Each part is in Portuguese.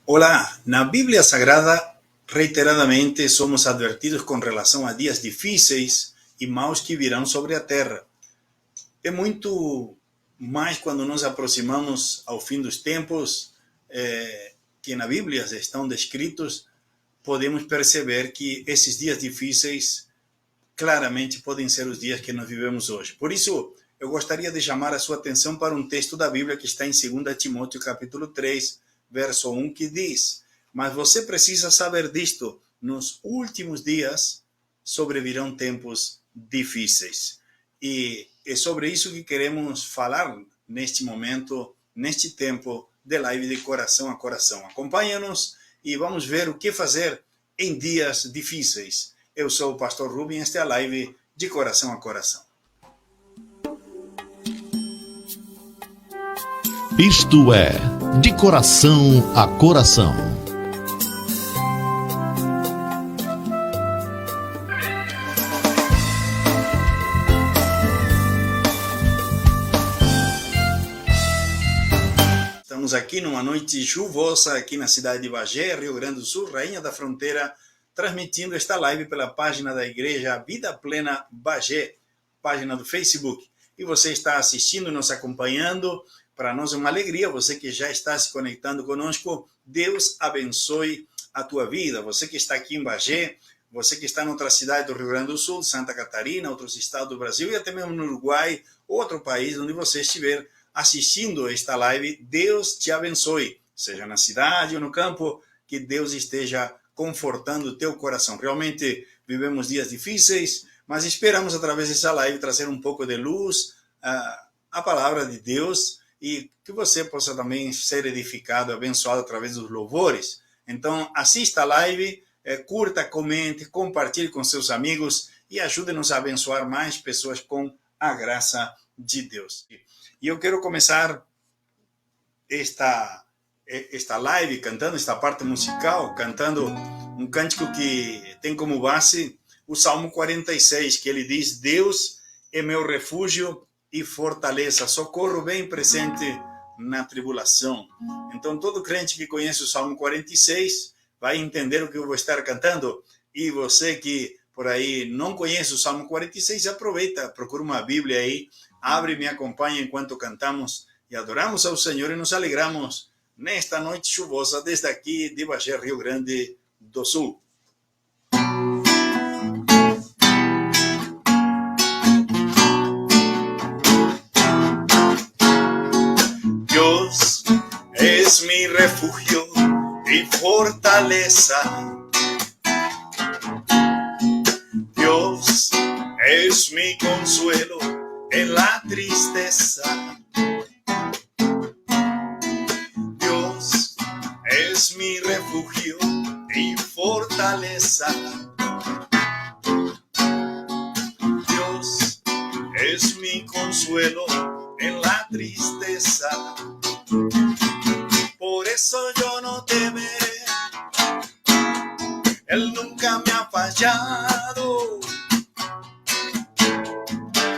Olá, na Bíblia Sagrada, reiteradamente somos advertidos com relação a dias difíceis e maus que virão sobre a terra. É muito mais quando nos aproximamos ao fim dos tempos, que na Bíblia estão descritos, podemos perceber que esses dias difíceis claramente podem ser os dias que nós vivemos hoje. Por isso, eu gostaria de chamar a sua atenção para um texto da Bíblia que está em 2 Timóteo capítulo 3, verso 1, que diz: mas você precisa saber disto, nos últimos dias sobrevirão tempos difíceis. E é sobre isso que queremos falar neste momento, neste tempo de live de coração a coração. Acompanha-nos e vamos ver o que fazer em dias difíceis. Eu sou o pastor Rubem, esta é a live de coração a coração. Isto é, de coração a coração. Estamos aqui numa noite chuvosa, aqui na cidade de Bagé, Rio Grande do Sul, Rainha da Fronteira, transmitindo esta live pela página da Igreja Vida Plena Bagé, página do Facebook. E você está assistindo, nos acompanhando. Para nós é uma alegria, você que já está se conectando conosco. Deus abençoe a tua vida. Você que está aqui em Bagé, você que está em outra cidade do Rio Grande do Sul, Santa Catarina, outros estados do Brasil e até mesmo no Uruguai, outro país onde você estiver assistindo esta live, Deus te abençoe. Seja na cidade ou no campo, que Deus esteja confortando o teu coração. Realmente vivemos dias difíceis, mas esperamos através dessa live trazer um pouco de luz, a palavra de Deus, e que você possa também ser edificado, abençoado através dos louvores. Então, assista a live, curta, comente, compartilhe com seus amigos e ajude-nos a abençoar mais pessoas com a graça de Deus. E eu quero começar esta live cantando esta parte musical, cantando um cântico que tem como base o Salmo 46, que ele diz: Deus é meu refúgio e fortaleza, socorro bem presente na tribulação. Então, todo crente que conhece o Salmo 46 vai entender o que eu vou estar cantando. E você que por aí não conhece o Salmo 46, aproveita, procura uma Bíblia aí, abre e me acompanha enquanto cantamos e adoramos ao Senhor e nos alegramos nesta noite chuvosa desde aqui de Bagé, Rio Grande do Sul. Dios es mi refugio y fortaleza. Dios es mi consuelo en la tristeza. Dios es mi refugio y fortaleza. Dios es mi consuelo en la tristeza. Por eso yo no temeré, Él nunca me ha fallado.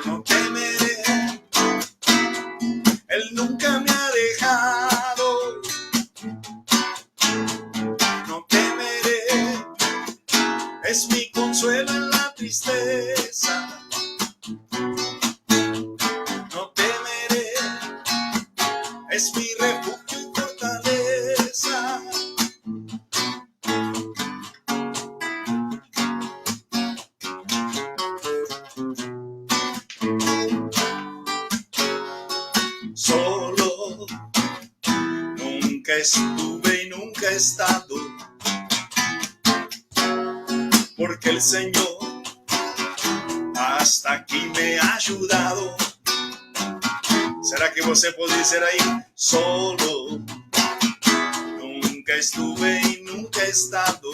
No temeré, Él nunca me ha dejado. No temeré, es mi consuelo en la tristeza. No temeré, es mi refugio y fortaleza. Solo nunca estuve y nunca he estado, porque el Señor hasta aquí me ha ayudado. ¿Será que você pode dizer aí? Solo nunca estuve y nunca he estado,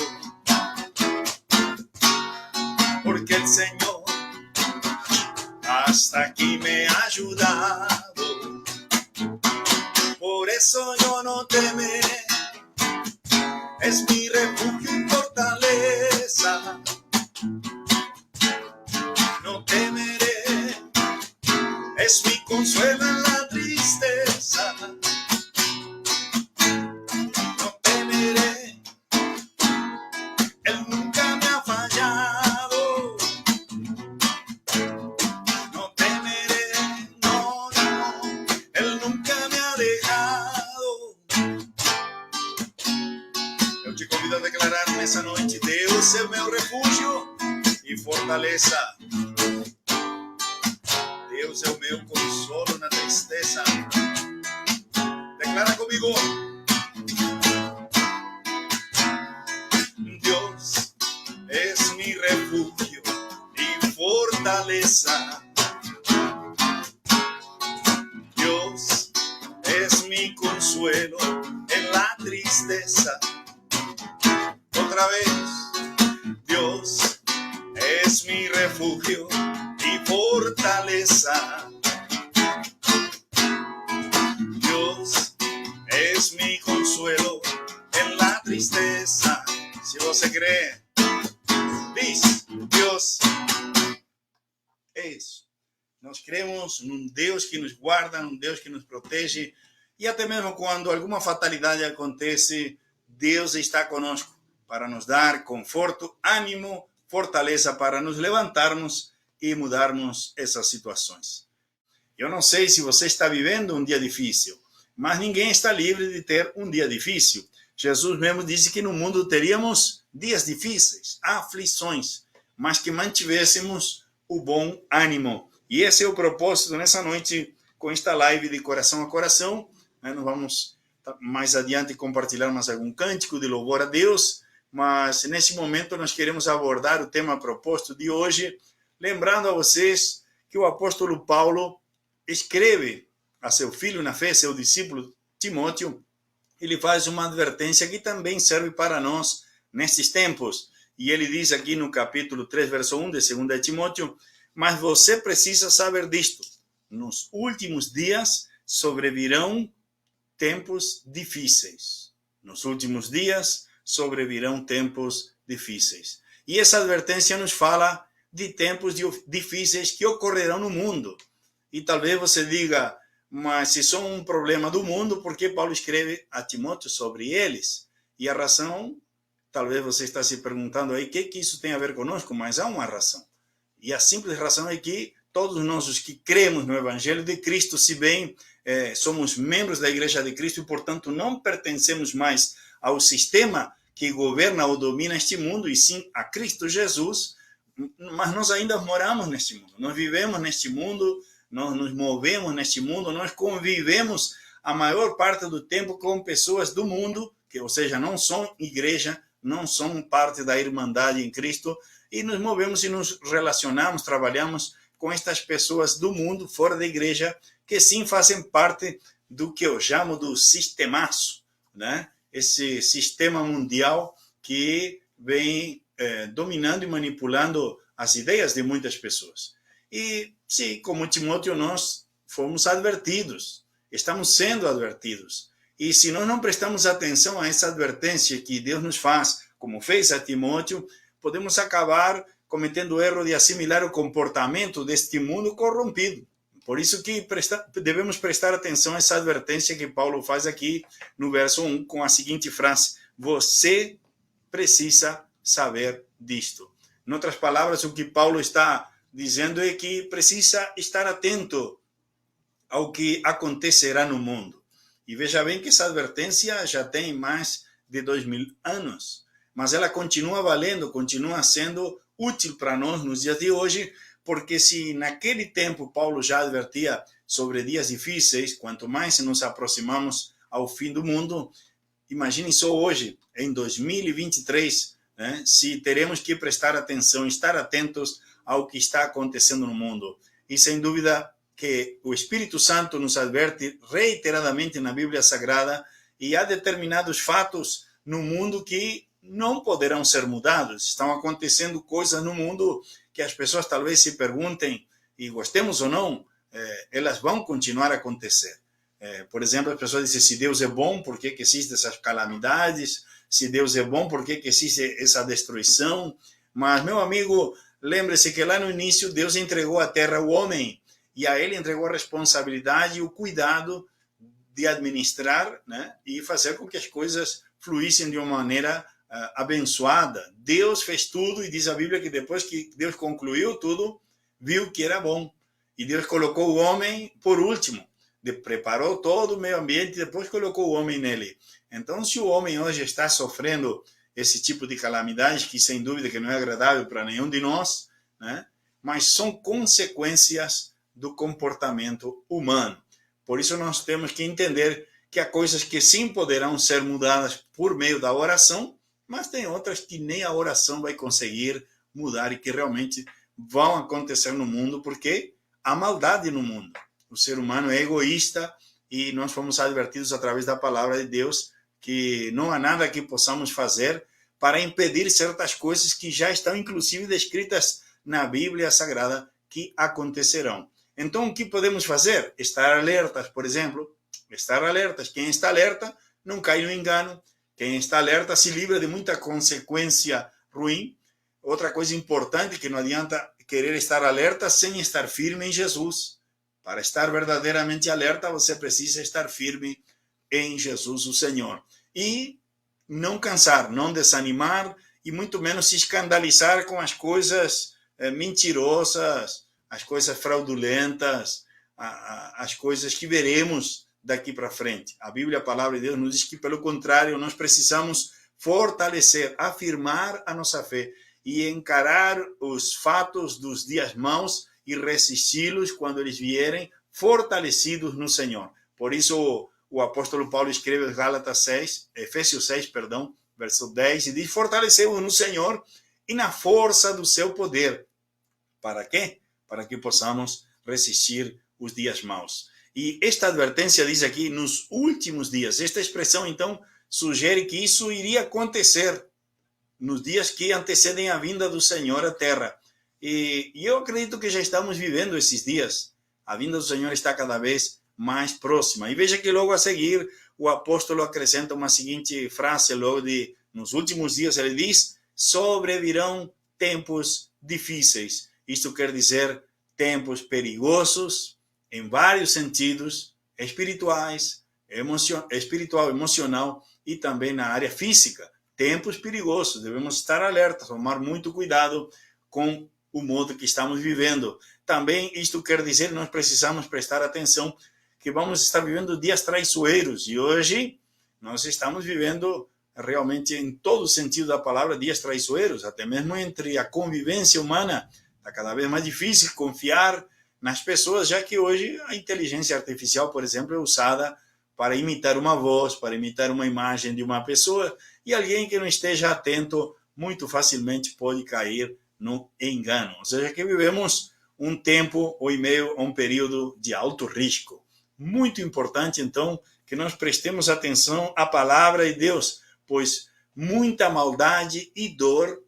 porque el Señor hasta aquí me ha ayudado. Por eso yo no temeré, es mi refugio y fortaleza. No temeré, es mi consuelo en la tristeza. No temeré, convido a declarar nessa noite: Deus é meu refúgio e fortaleza. Deus é o meu consolo na tristeza. Declara comigo. Deus es mi refugio y fortaleza. Dios es mi consuelo en la tristeza. Otra vez, Dios es mi refugio y fortaleza. Dios es mi consuelo en la tristeza. Si você crê, diz: Deus é isso. Nós cremos num Deus que nos guarda, num Deus que nos protege, e até mesmo quando alguma fatalidade acontece, Deus está conosco para nos dar conforto, ânimo, fortaleza para nos levantarmos e mudarmos essas situações. Eu não sei se você está vivendo um dia difícil, mas ninguém está livre de ter um dia difícil. Jesus mesmo disse que no mundo teríamos dias difíceis, aflições, mas que mantivéssemos o bom ânimo. E esse é o propósito nessa noite, com esta live de coração a coração. Nós vamos mais adiante compartilhar mais algum cântico de louvor a Deus, mas nesse momento nós queremos abordar o tema proposto de hoje, lembrando a vocês que o apóstolo Paulo escreve a seu filho na fé, seu discípulo Timóteo. Ele faz uma advertência que também serve para nós nesses tempos. E ele diz aqui no capítulo 3, verso 1 de 2 Timóteo: mas você precisa saber disto. Nos últimos dias sobrevirão tempos difíceis. Nos últimos dias sobrevirão tempos difíceis. E essa advertência nos fala de tempos difíceis que ocorrerão no mundo. E talvez você diga: mas se são um problema do mundo, por que Paulo escreve a Timóteo sobre eles? E a razão, talvez você está se perguntando aí, o que isso tem a ver conosco? Mas há uma razão. E a simples razão é que todos nós os que cremos no Evangelho de Cristo, se bem somos membros da Igreja de Cristo e, portanto, não pertencemos mais ao sistema que governa ou domina este mundo, e sim a Cristo Jesus, mas nós ainda moramos neste mundo, nós vivemos neste mundo, nós nos movemos neste mundo, nós convivemos a maior parte do tempo com pessoas do mundo, que, ou seja, não são igreja, não são parte da Irmandade em Cristo, e nos movemos e nos relacionamos, trabalhamos com estas pessoas do mundo, fora da igreja, que sim fazem parte do que eu chamo do sistemaço, né? Esse sistema mundial que vem dominando e manipulando as ideias de muitas pessoas. E, sim, como Timóteo, nós fomos advertidos, estamos sendo advertidos. E se nós não prestamos atenção a essa advertência que Deus nos faz, como fez a Timóteo, podemos acabar cometendo o erro de assimilar o comportamento deste mundo corrompido. Por isso que devemos prestar atenção a essa advertência que Paulo faz aqui no verso 1, com a seguinte frase: você precisa saber disto. Em outras palavras, o que Paulo está dizendo é que precisa estar atento ao que acontecerá no mundo. E veja bem que essa advertência já tem mais de 2000 anos, mas ela continua valendo, continua sendo útil para nós nos dias de hoje, porque se naquele tempo Paulo já advertia sobre dias difíceis, quanto mais nos aproximamos ao fim do mundo, imagine só hoje, em 2023, né, se teremos que prestar atenção, estar atentos ao que está acontecendo no mundo. E sem dúvida que o Espírito Santo nos adverte reiteradamente na Bíblia Sagrada, e há determinados fatos no mundo que não poderão ser mudados. Estão acontecendo coisas no mundo que as pessoas talvez se perguntem, e gostemos ou não, elas vão continuar a acontecer. Por exemplo, as pessoas dizem: se Deus é bom, por que existem essas calamidades? Se Deus é bom, por que existe essa destruição? Mas, meu amigo, lembre-se que lá no início Deus entregou a terra ao homem, e a ele entregou a responsabilidade e o cuidado de administrar, né, e fazer com que as coisas fluíssem de uma maneira abençoada. Deus fez tudo, e diz a Bíblia que depois que Deus concluiu tudo, viu que era bom. E Deus colocou o homem por último. Preparou todo o meio ambiente e depois colocou o homem nele. Então, se o homem hoje está sofrendo esse tipo de calamidades, que sem dúvida que não é agradável para nenhum de nós, né? Mas são consequências do comportamento humano. Por isso nós temos que entender que há coisas que sim poderão ser mudadas por meio da oração, mas tem outras que nem a oração vai conseguir mudar e que realmente vão acontecer no mundo, porque há maldade no mundo. O ser humano é egoísta e nós fomos advertidos através da palavra de Deus que não há nada que possamos fazer para impedir certas coisas que já estão inclusive descritas na Bíblia Sagrada que acontecerão. Então, o que podemos fazer? Estar alertas, por exemplo. Estar alertas. Quem está alerta não cai no engano. Quem está alerta se livra de muita consequência ruim. Outra coisa importante, que não adianta querer estar alerta sem estar firme em Jesus. Para estar verdadeiramente alerta, você precisa estar firme em Jesus, o Senhor. E não cansar, não desanimar e muito menos se escandalizar com as coisas mentirosas, as coisas fraudulentas, as coisas que veremos daqui para frente. A Bíblia, a palavra de Deus, nos diz que, pelo contrário, nós precisamos fortalecer, afirmar a nossa fé e encarar os fatos dos dias maus e resisti-los quando eles vierem, fortalecidos no Senhor. Por isso, o apóstolo Paulo escreve Efésios 6, verso 10, e diz: fortalecei-vos no Senhor e na força do seu poder. Para quê? Para que possamos resistir os dias maus. E esta advertência diz aqui, nos últimos dias. Esta expressão, então, sugere que isso iria acontecer nos dias que antecedem a vinda do Senhor à Terra. E eu acredito que já estamos vivendo esses dias. A vinda do Senhor está cada vez mais próxima. E veja que logo a seguir o apóstolo acrescenta uma seguinte frase, nos últimos dias ele diz: sobrevirão tempos difíceis. Isto quer dizer tempos perigosos em vários sentidos, espirituais, espiritual, emocional e também na área física. Tempos perigosos, devemos estar alertas, tomar muito cuidado com o modo que estamos vivendo. Também isto quer dizer que nós precisamos prestar atenção que vamos estar vivendo dias traiçoeiros e hoje nós estamos vivendo realmente em todo o sentido da palavra dias traiçoeiros, até mesmo entre a convivência humana. Está cada vez mais difícil confiar nas pessoas, já que hoje a inteligência artificial, por exemplo, é usada para imitar uma voz, para imitar uma imagem de uma pessoa, e alguém que não esteja atento muito facilmente pode cair no engano. Ou seja, que vivemos um tempo ou meio, um período de alto risco. Muito importante, então, que nós prestemos atenção à palavra de Deus, pois muita maldade e dor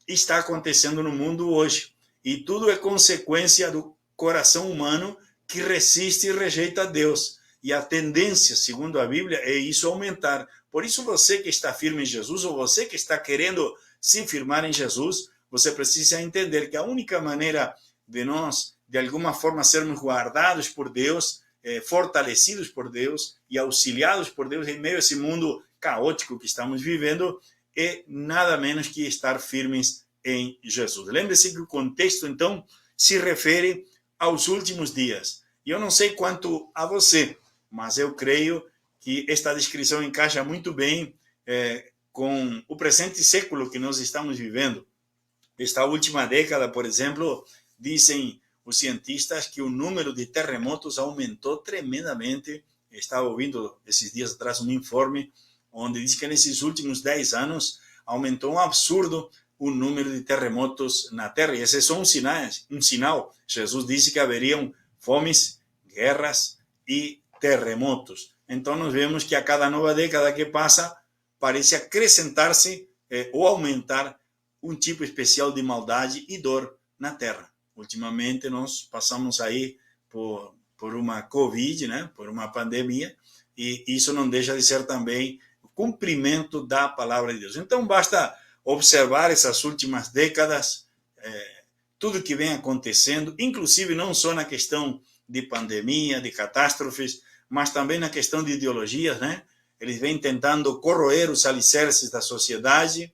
está acontecendo no mundo hoje. E tudo é consequência do coração humano que resiste e rejeita a Deus. E a tendência, segundo a Bíblia, é isso aumentar. Por isso, você que está firme em Jesus, ou você que está querendo se firmar em Jesus, você precisa entender que a única maneira de nós, de alguma forma, sermos guardados por Deus, fortalecidos por Deus e auxiliados por Deus em meio a esse mundo caótico que estamos vivendo, é nada menos que estar firmes em Jesus. Lembre-se que o contexto, então, se refere aos últimos dias. E eu não sei quanto a você, mas eu creio que esta descrição encaixa muito bem com o presente século que nós estamos vivendo. Esta última década, por exemplo, dizem os cientistas que o número de terremotos aumentou tremendamente. Estava ouvindo esses dias atrás um informe onde diz que nesses últimos 10 anos aumentou um absurdo o número de terremotos na Terra. E esse é só um sinal. Jesus disse que haveriam fomes, guerras e terremotos. Então nós vemos que a cada nova década que passa parece acrescentar-se ou aumentar um tipo especial de maldade e dor na Terra. Ultimamente nós passamos aí por uma Covid, né? Por uma pandemia, e isso não deixa de ser também o cumprimento da palavra de Deus. Então basta observar essas últimas décadas, tudo que vem acontecendo, inclusive não só na questão de pandemia, de catástrofes, mas também na questão de ideologias, né? Eles vêm tentando corroer os alicerces da sociedade,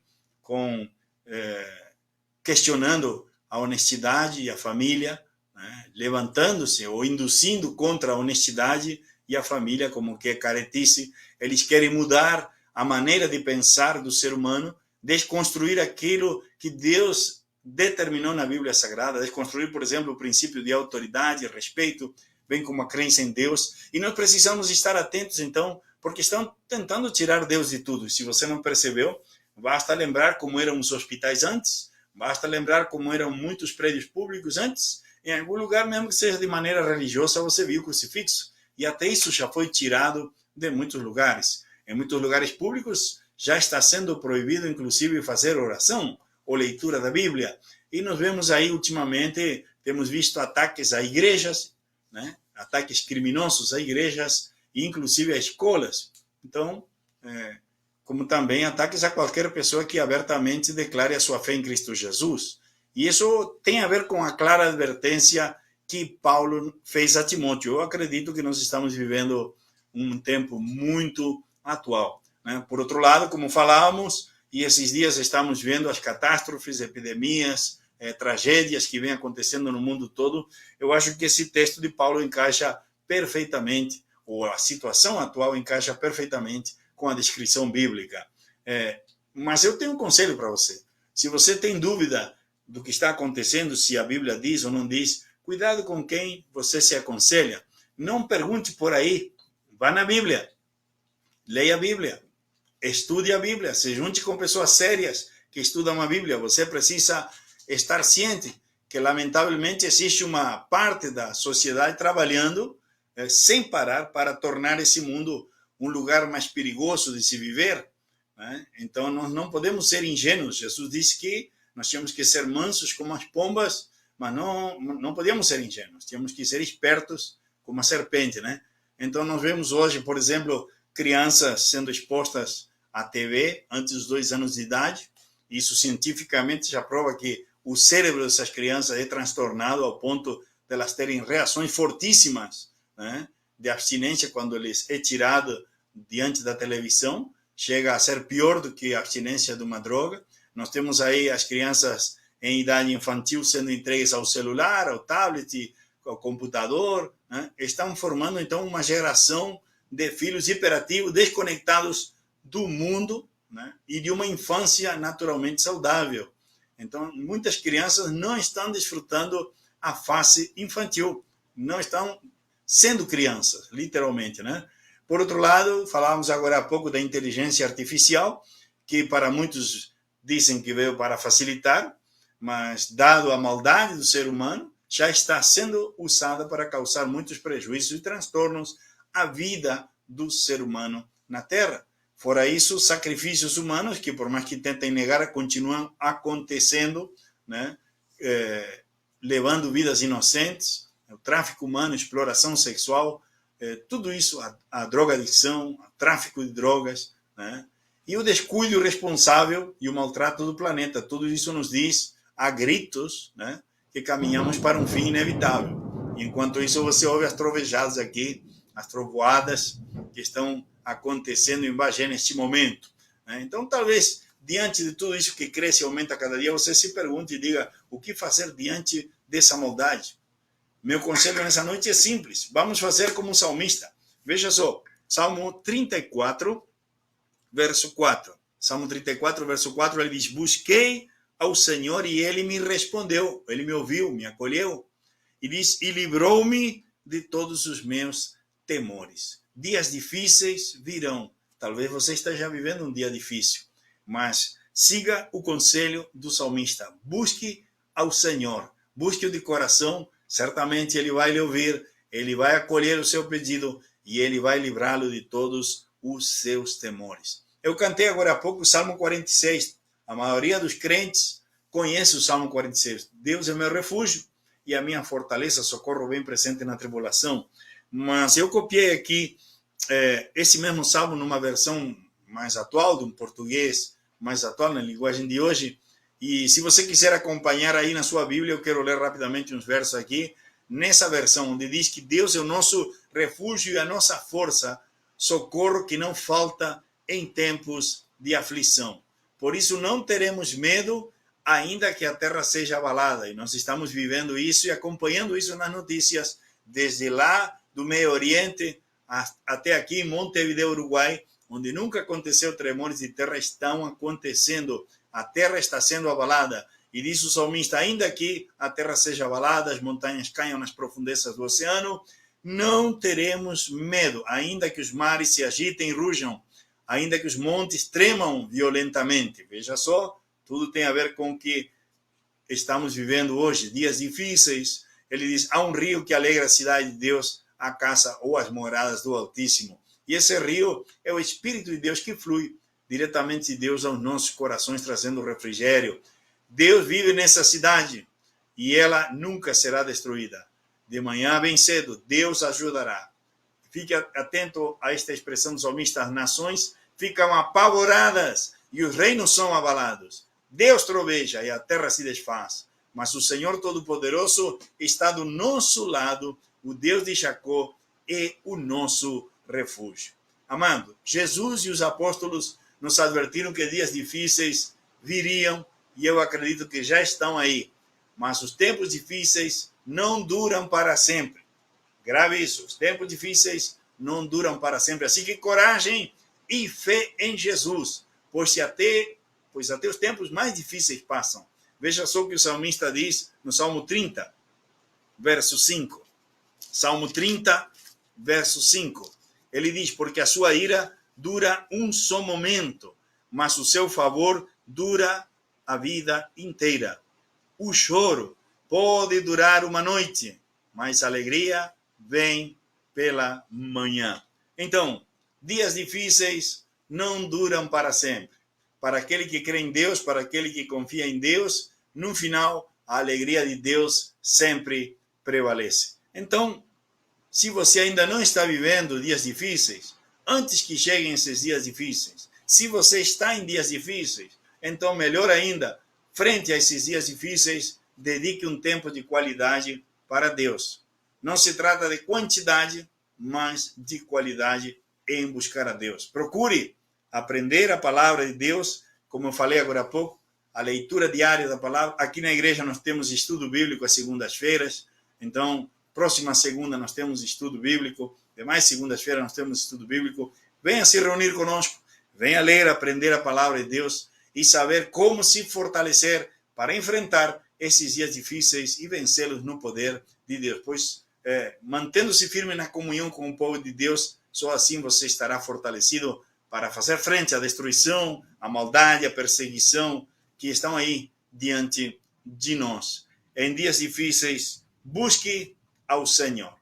questionando a honestidade e a família, né? Levantando-se ou induzindo contra a honestidade e a família, como que é caretice. Eles querem mudar a maneira de pensar do ser humano, desconstruir aquilo que Deus determinou na Bíblia Sagrada, desconstruir, por exemplo, o princípio de autoridade, respeito, bem como a crença em Deus. E nós precisamos estar atentos, então, porque estão tentando tirar Deus de tudo. Se você não percebeu, basta lembrar como eram os hospitais antes, basta lembrar como eram muitos prédios públicos antes. Em algum lugar, mesmo que seja de maneira religiosa, você viu o crucifixo. E até isso já foi tirado de muitos lugares. Em muitos lugares públicos já está sendo proibido, inclusive, fazer oração ou leitura da Bíblia. E nós vemos aí, ultimamente, temos visto ataques a igrejas, né? Ataques criminosos a igrejas e, inclusive, a escolas. Então, como também ataques a qualquer pessoa que abertamente declare a sua fé em Cristo Jesus. E isso tem a ver com a clara advertência que Paulo fez a Timóteo. Eu acredito que nós estamos vivendo um tempo muito atual, né? Por outro lado, como falávamos, e esses dias estamos vendo as catástrofes, epidemias, tragédias que vêm acontecendo no mundo todo, eu acho que esse texto de Paulo encaixa perfeitamente, ou a situação atual encaixa perfeitamente com a descrição bíblica. Mas eu tenho um conselho para você. Se você tem dúvida do que está acontecendo, se a Bíblia diz ou não diz, cuidado com quem você se aconselha. Não pergunte por aí, vá na Bíblia, leia a Bíblia, estude a Bíblia, se junte com pessoas sérias que estudam a Bíblia. Você precisa estar ciente que, lamentavelmente, existe uma parte da sociedade trabalhando sem parar para tornar esse mundo um lugar mais perigoso de se viver, né? Então, nós não podemos ser ingênuos. Jesus disse que nós tínhamos que ser mansos como as pombas, mas não podíamos ser ingênuos. Tínhamos que ser espertos como a serpente, né? Então, nós vemos hoje, por exemplo, crianças sendo expostas à TV antes dos 2 anos de idade. Isso cientificamente já prova que o cérebro dessas crianças é transtornado ao ponto de elas terem reações fortíssimas, né, de abstinência quando lhes é tirado diante da televisão. Chega a ser pior do que a abstinência de uma droga. Nós temos aí as crianças em idade infantil sendo entregues ao celular, ao tablet, ao computador, né? Estão formando, então, uma geração de filhos hiperativos, desconectados do mundo, né? E de uma infância naturalmente saudável. Então, muitas crianças não estão desfrutando a fase infantil, não estão sendo crianças, literalmente, né? Por outro lado, falávamos agora há pouco da inteligência artificial, que para muitos dizem que veio para facilitar, mas, dado a maldade do ser humano, já está sendo usada para causar muitos prejuízos e transtornos à vida do ser humano na Terra. Fora isso, sacrifícios humanos, que por mais que tentem negar, continuam acontecendo, né? Levando vidas inocentes, o tráfico humano, exploração sexual, tudo isso, a drogadicção, o tráfico de drogas, né? E o descuido irresponsável e o maltrato do planeta. Tudo isso nos diz, a gritos, né, que caminhamos para um fim inevitável. Enquanto isso, você ouve as trovejadas aqui, as trovoadas que estão acontecendo em Bagé neste momento, né? Então, talvez, diante de tudo isso que cresce e aumenta cada dia, você se pergunte e diga, o que fazer diante dessa maldade? Meu conselho nessa noite é simples. Vamos fazer como um salmista. Veja só, Salmo 34, verso 4. Salmo 34, verso 4, ele diz, busquei ao Senhor e ele me respondeu. Ele me ouviu, me acolheu. E diz, e livrou-me de todos os meus temores. Dias difíceis virão. Talvez você esteja vivendo um dia difícil, mas siga o conselho do salmista. Busque ao Senhor. Busque-o de coração. Certamente ele vai lhe ouvir, ele vai acolher o seu pedido e ele vai livrá-lo de todos os seus temores. Eu cantei agora há pouco o Salmo 46. A maioria dos crentes conhece o Salmo 46. Deus é meu refúgio e a minha fortaleza, socorro bem presente na tribulação. Mas eu copiei aqui esse mesmo Salmo numa versão mais atual, de um português mais atual, na linguagem de hoje. E se você quiser acompanhar aí na sua Bíblia, eu quero ler rapidamente uns versos aqui, nessa versão, onde diz que Deus é o nosso refúgio e a nossa força, socorro que não falta em tempos de aflição. Por isso não teremos medo, ainda que a terra seja abalada. E nós estamos vivendo isso e acompanhando isso nas notícias, desde lá do Meio Oriente até aqui em Montevideo, Uruguai, onde nunca aconteceu tremores de terra, estão acontecendo. A terra está sendo abalada. E diz o salmista, ainda que a terra seja abalada, as montanhas caiam nas profundezas do oceano, não teremos medo, ainda que os mares se agitem e rujam, ainda que os montes tremam violentamente. Veja só, tudo tem a ver com o que estamos vivendo hoje, dias difíceis. Ele diz, há um rio que alegra a cidade de Deus, a casa ou as moradas do Altíssimo. E esse rio é o Espírito de Deus que flui diretamente de Deus aos nossos corações, trazendo refrigério. Deus vive nessa cidade e ela nunca será destruída. De manhã bem cedo, Deus ajudará. Fique atento a esta expressão do salmista, as nações ficam apavoradas e os reinos são abalados. Deus troveja e a terra se desfaz, mas o Senhor Todo-Poderoso está do nosso lado, o Deus de Jacó é o nosso refúgio. Amado, Jesus e os apóstolos nos advertiram que dias difíceis viriam e eu acredito que já estão aí, mas os tempos difíceis não duram para sempre. Grave isso, os tempos difíceis não duram para sempre. Assim que coragem e fé em Jesus, pois até os tempos mais difíceis passam. Veja só o que o salmista diz no Salmo 30, verso 5. Salmo 30, verso 5. Ele diz, porque a sua ira dura um só momento, mas o seu favor dura a vida inteira. O choro pode durar uma noite, mas a alegria vem pela manhã. Então, dias difíceis não duram para sempre. Para aquele que crê em Deus, para aquele que confia em Deus, no final, a alegria de Deus sempre prevalece. Então, se você ainda não está vivendo dias difíceis, antes que cheguem esses dias difíceis, se você está em dias difíceis, então melhor ainda, frente a esses dias difíceis, dedique um tempo de qualidade para Deus. Não se trata de quantidade, mas de qualidade em buscar a Deus. Procure aprender a palavra de Deus, como eu falei agora há pouco, a leitura diária da palavra. Aqui na igreja nós temos estudo bíblico às segundas-feiras, então, próxima segunda nós temos estudo bíblico, demais segundas-feiras nós temos estudo bíblico. Venha se reunir conosco, venha ler, aprender a palavra de Deus e saber como se fortalecer para enfrentar esses dias difíceis e vencê-los no poder de Deus. Pois, mantendo-se firme na comunhão com o povo de Deus, só assim você estará fortalecido para fazer frente à destruição, à maldade, à perseguição que estão aí diante de nós. Em dias difíceis, busque ao Senhor.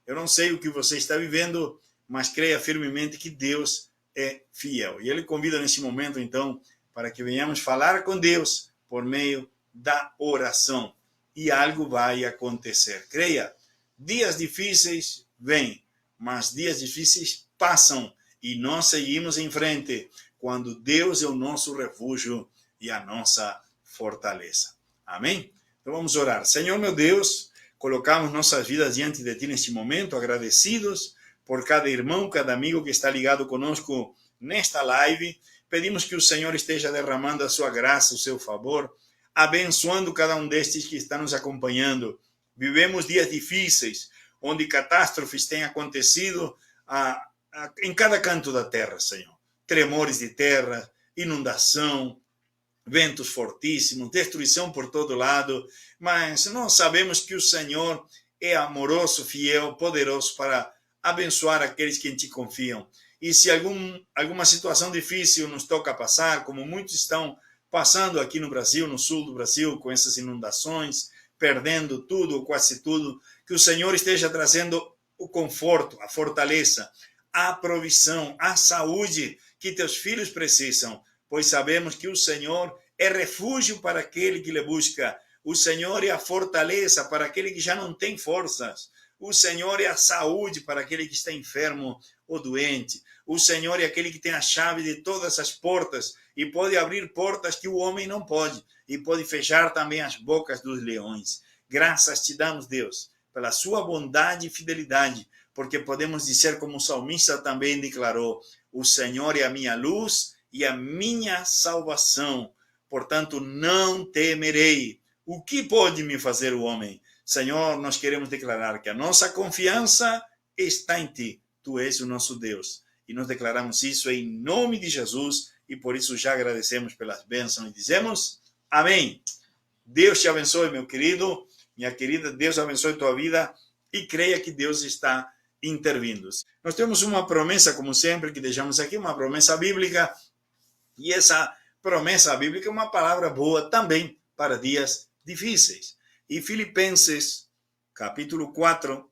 Eu não sei o que você está vivendo, mas creia firmemente que Deus é fiel. E Ele convida nesse momento, então, para que venhamos falar com Deus por meio da oração. E algo vai acontecer. Creia, dias difíceis vêm, mas dias difíceis passam e nós seguimos em frente quando Deus é o nosso refúgio e a nossa fortaleza. Amém? Então vamos orar. Senhor meu Deus, colocamos nossas vidas diante de Ti neste momento, agradecidos por cada irmão, cada amigo que está ligado conosco nesta live. Pedimos que o Senhor esteja derramando a sua graça, o seu favor, abençoando cada um destes que está nos acompanhando. Vivemos dias difíceis, onde catástrofes têm acontecido em cada canto da terra, Senhor. Tremores de terra, inundação, ventos fortíssimos, destruição por todo lado, mas nós sabemos que o Senhor é amoroso, fiel, poderoso para abençoar aqueles que em Ti confiam. E se alguma situação difícil nos toca passar, como muitos estão passando aqui no Brasil, no sul do Brasil, com essas inundações, perdendo tudo ou quase tudo, que o Senhor esteja trazendo o conforto, a fortaleza, a provisão, a saúde que Teus filhos precisam, pois sabemos que o Senhor é refúgio para aquele que lhe busca. O Senhor é a fortaleza para aquele que já não tem forças. O Senhor é a saúde para aquele que está enfermo ou doente. O Senhor é aquele que tem a chave de todas as portas e pode abrir portas que o homem não pode e pode fechar também as bocas dos leões. Graças te damos, Deus, pela sua bondade e fidelidade, porque podemos dizer, como o salmista também declarou, o Senhor é a minha luz e a minha salvação. Portanto, não temerei. O que pode me fazer o homem? Senhor, nós queremos declarar que a nossa confiança está em Ti. Tu és o nosso Deus. e nós declaramos isso em nome de Jesus, e por isso já agradecemos pelas bênçãos e dizemos amém. Deus te abençoe, meu querido, minha querida, Deus abençoe tua vida e creia que Deus está intervindo. Nós temos uma promessa, como sempre, que deixamos aqui, uma promessa bíblica, e essa promessa bíblica é uma palavra boa também para dias difíceis. E Filipenses, capítulo 4,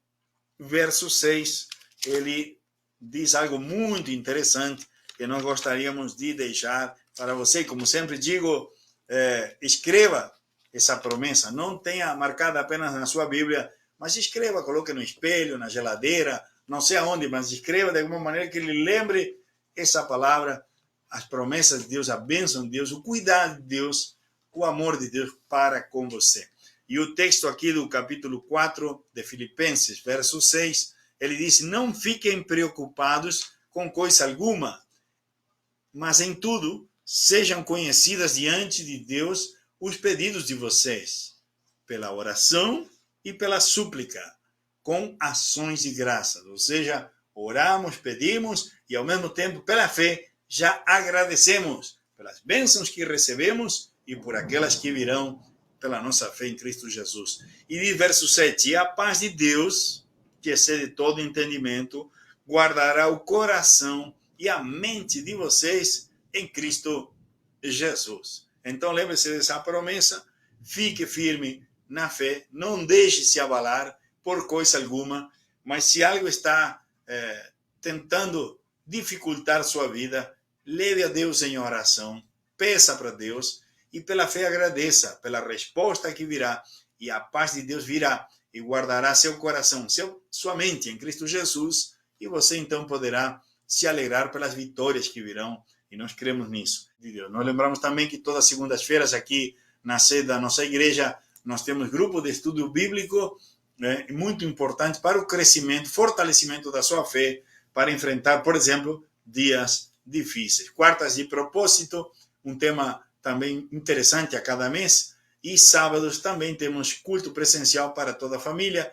verso 6, ele diz algo muito interessante que nós gostaríamos de deixar para você. Como sempre digo, escreva essa promessa, não tenha marcada apenas na sua Bíblia, mas escreva, coloque no espelho, na geladeira, não sei aonde, mas escreva de alguma maneira que ele lembre essa palavra, as promessas de Deus, a bênção de Deus, o cuidado de Deus, o amor de Deus para com você. E o texto aqui do capítulo 4 de Filipenses, verso 6, ele diz: não fiquem preocupados com coisa alguma, mas em tudo sejam conhecidas diante de Deus os pedidos de vocês, pela oração e pela súplica, com ações de graças. Ou seja, oramos, pedimos e ao mesmo tempo, pela fé, já agradecemos pelas bênçãos que recebemos e por aquelas que virão pela nossa fé em Cristo Jesus. E de verso 7, e a paz de Deus, que excede todo entendimento, guardará o coração e a mente de vocês em Cristo Jesus. Então lembre-se dessa promessa, fique firme na fé, não deixe se abalar por coisa alguma, mas se algo está tentando dificultar sua vida, leve a Deus em oração, peça para Deus e pela fé agradeça pela resposta que virá, e a paz de Deus virá e guardará seu coração, sua mente em Cristo Jesus, e você então poderá se alegrar pelas vitórias que virão, e nós cremos nisso. Nós lembramos também que todas as segundas-feiras aqui na sede da nossa igreja nós temos grupo de estudo bíblico, muito importante para o crescimento, fortalecimento da sua fé, para enfrentar, por exemplo, dias difíceis. Quartas de propósito, um tema também interessante a cada mês, e sábados também temos culto presencial para toda a família,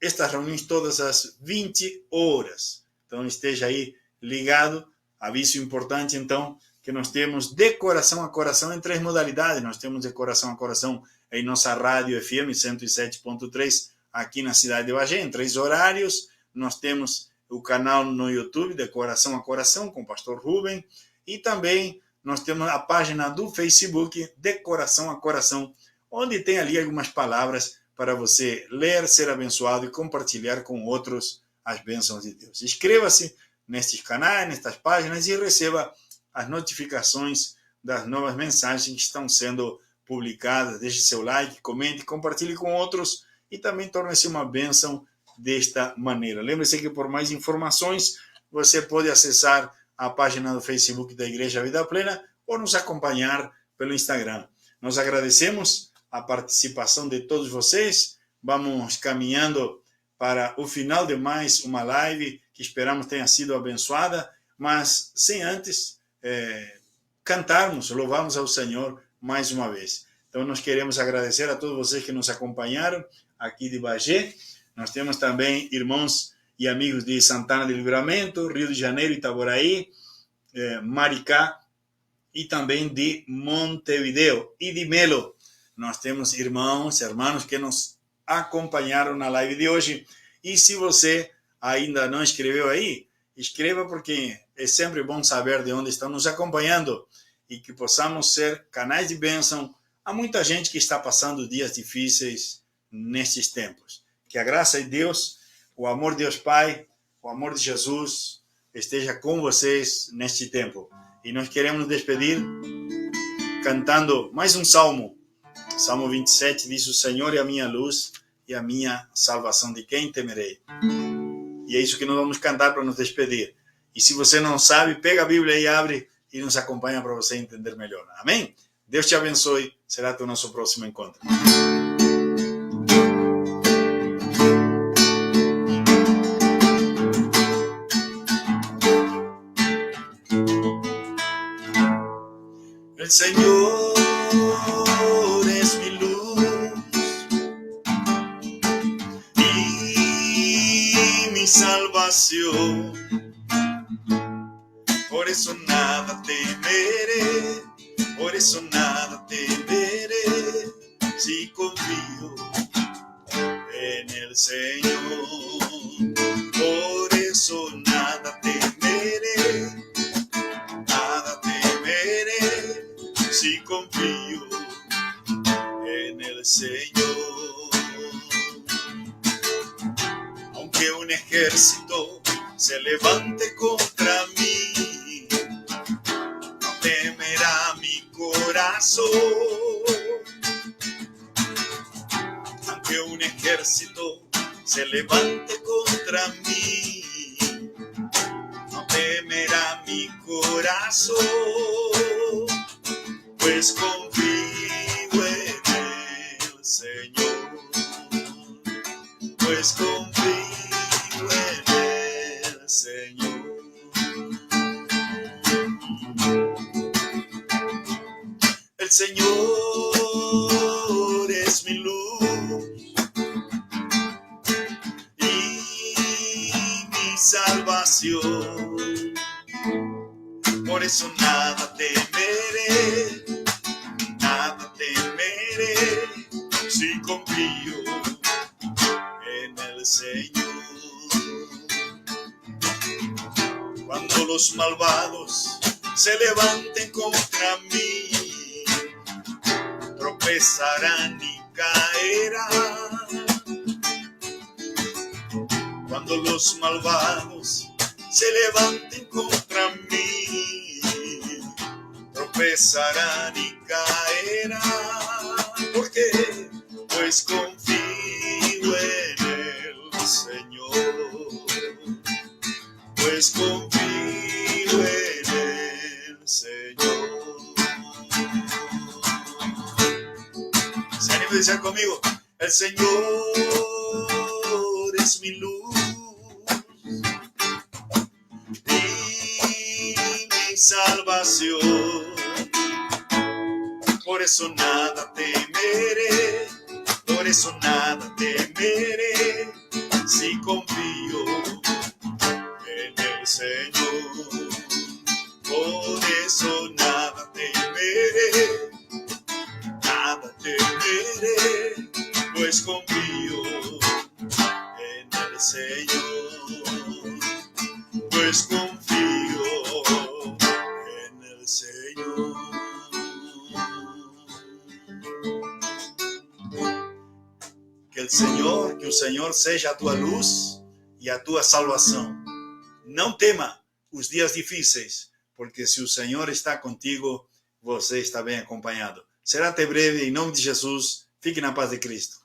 estas reuniões todas às 20 horas. Então esteja aí ligado, aviso importante então, que nós temos de coração a coração em 3 modalidades. Nós temos de coração a coração em nossa rádio FM 107.3 aqui na cidade de Bagé, em 3 horários. Nós temos o canal no YouTube de Coração a Coração com o pastor Rubem, e também nós temos a página do Facebook de Coração a Coração, onde tem ali algumas palavras para você ler, ser abençoado e compartilhar com outros as bênçãos de Deus. Inscreva-se nestes canais, nestas páginas, e receba as notificações das novas mensagens que estão sendo publicadas. Deixe seu like, comente, compartilhe com outros e também torne-se uma bênção desta maneira. Lembre-se que por mais informações você pode acessar a página do Facebook da Igreja Vida Plena ou nos acompanhar pelo Instagram. Nós agradecemos a participação de todos vocês. Vamos caminhando para o final de mais uma live que esperamos tenha sido abençoada, mas sem antes cantarmos, louvarmos ao Senhor mais uma vez. Então nós queremos agradecer a todos vocês que nos acompanharam aqui de Bagé. Nós temos também irmãos e amigos de Santana do Livramento, Rio de Janeiro, Itaboraí, Maricá e também de Montevideo e de Melo. Nós temos irmãos e irmãs que nos acompanharam na live de hoje. E se você ainda não escreveu aí, escreva, porque é sempre bom saber de onde estão nos acompanhando e que possamos ser canais de bênção a muita gente que está passando dias difíceis nestes tempos. Que a graça de Deus, o amor de Deus Pai, o amor de Jesus esteja com vocês neste tempo. E nós queremos nos despedir cantando mais um salmo. Salmo 27 diz: o Senhor é a minha luz e a minha salvação, de quem temerei? E é isso que nós vamos cantar para nos despedir. E se você não sabe, pega a Bíblia e abre e nos acompanha para você entender melhor. Amém? Deus te abençoe. Será até o nosso próximo encontro. El Señor es mi luz y mi salvación. eso nada temeré, si confío en el Señor. Por eso nada temeré, si confío en el Señor. Aunque un ejército se levante contra mí, no temerá mi corazón. Aunque un ejército se levante contra mí, no temerá mi corazón, pues confío en el Señor, pues confío en el Señor. El Señor es mi luz y mi salvación. Por eso nada temeré, si confío en el Señor. Cuando los malvados se levanten contra mí, tropezarán y caerán. Cuando los malvados se levanten contra mí, tropezarán y caerán. ¿Por qué? Pues confío en el Señor, pues confío en el Señor. ¿Se anima a decir conmigo? El Señor es mi luz y mi salvación. Por eso nada temeré, por eso nada temeré, si confío en el Señor. Por eso nada temeré, pues confío en el Señor, pues confío en el Señor. Que o Senhor seja a tua luz e a tua salvação. Não tema os dias difíceis, porque se o Senhor está contigo, você está bem acompanhado. Será até breve, em nome de Jesus. Fique na paz de Cristo.